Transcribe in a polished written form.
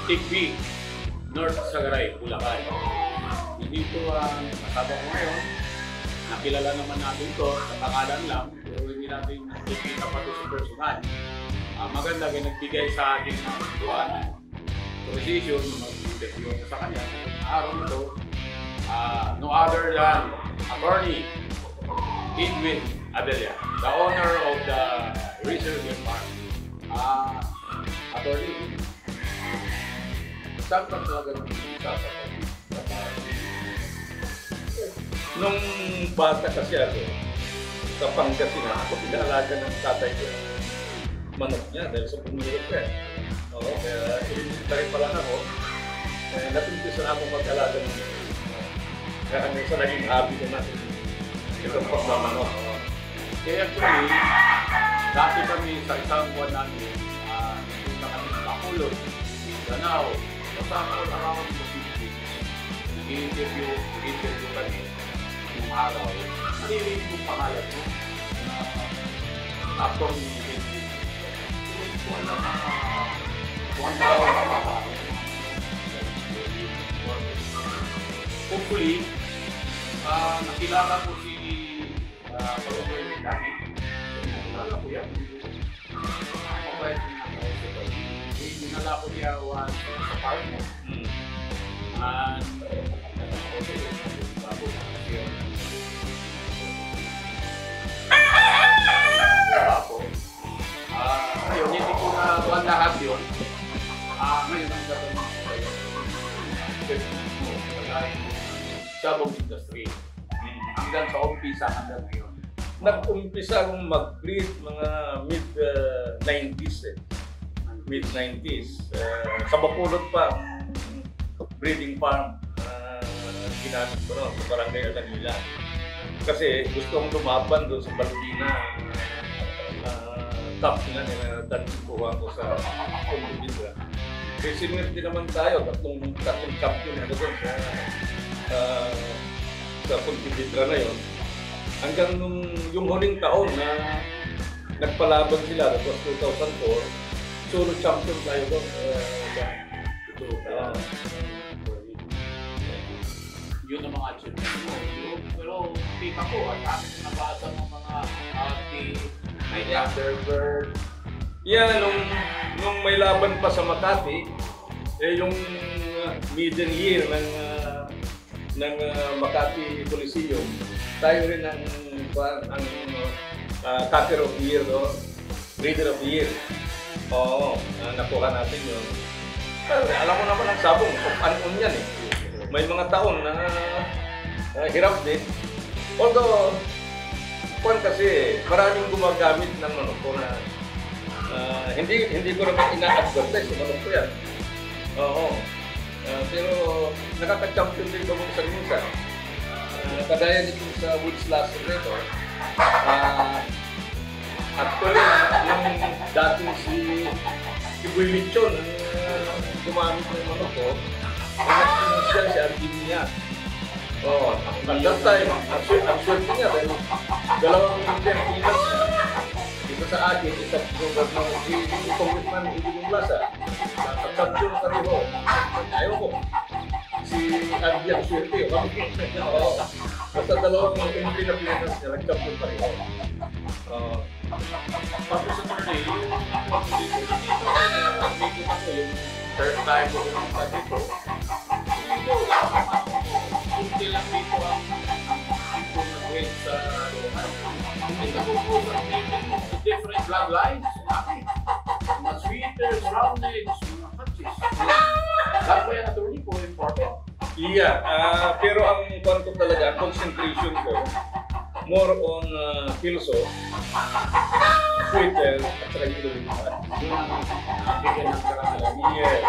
Tigpi, North Sagaray, Bulacan. Dito ang kasama ko ngayon. Nakilala naman natin to sa pangalan lang, pero hindi natin nakikita pa ito sa personal. Maganda kaya nagbigay sa ating tuwan. Precision, mag-interview sa kanya. Araw nito, no other than Attorney Edwin Adelia, the owner of the Reserve Farm. Attorney, saan ka talaga nag-isa sa Nung bata kasi ako, sa Pangasinan, ako pinalaga ng tatay ko. Manok niya dahil sa pumulot ko yan. Oo, kaya elementary pa lang ako, natutunan ako mag-alaga ng kaya ano sa naging hobby ko natin. Itong pagmamanok. Kaya actually, dati kami sa isang buwan namin, nagpunta kami sa Bacolod, Danao, kasama ko around the city. Nag-interview kami yung araw. Narinig yung pangalan mo. After yung hopefully, nakilala ko si Palomar Dami. Nakilala ko yan. Mabait na ako. Dinala ko niya sa park mo. And ngayon, hindi ko na buwan lahat yun. Ngayon ang gagawin ko kayo. Sabong industry. Hanggang sa umpisa hanggang ngayon. Nag-umpisa akong mag-breed mga mid-90s Mid-90s. Sa Bacolod pa, breeding farm ginamit ko no, sa Barangay Alanila. Kasi gusto kong lumaban doon sa Balbina. Top nga nila kuha ko sa Pontevedra. Kasi sinwerte naman tayo, tatlong champion na doon sa Pontevedra na yun. Hanggang yung huling taon na nagpalaban sila, that was 2004, solo champion tayo doon. Yun ang mga achievements mo. Pero pika ko, at akin nabasa ng mga may Thunderbird. Yeah, nung may laban pa sa Makati, yung middle year ng Makati Coliseum, tayo rin ang Catcher of the Year, no? Breeder of the Year. Oo, nakuha natin yun. Alam mo naman ang sabong, ano yan eh. May mga taon na hirap din. Although, kasi maraming gumagamit ng manok ko na hindi ko naman ina-advertise yung manok ko yan. Oo. Pero nakaka-champion din ko sa minsan. Kagaya nito sa Woods Last Reto. Actually, yung dating si Boy Lechon gumamit ng manok ko, siya si Arginia. At that time, ang swerte niya dahil dalawang Pilipinas, isa sa akin, isa sa si Congressman Igigong Plaza, sa champion sa Riho. Ayaw ko. Si Argie ang swerte. Basta dalawang Pilipinas niya, nag-champion sa Riho. Tapos sa turn yung third time ko pumunta dito. Kunti lang dito ang nag-wait sa luhan. May nakukulang different bloodlines. Mga sweeters, roundeds, mga patches. Lahat ba yan attorney ko important? Yeah, pero ang kwanto talaga, concentration ko, more on Kilso, sweeter, at saka yung lulipan. Yung bigyan ng karangalan. Yes.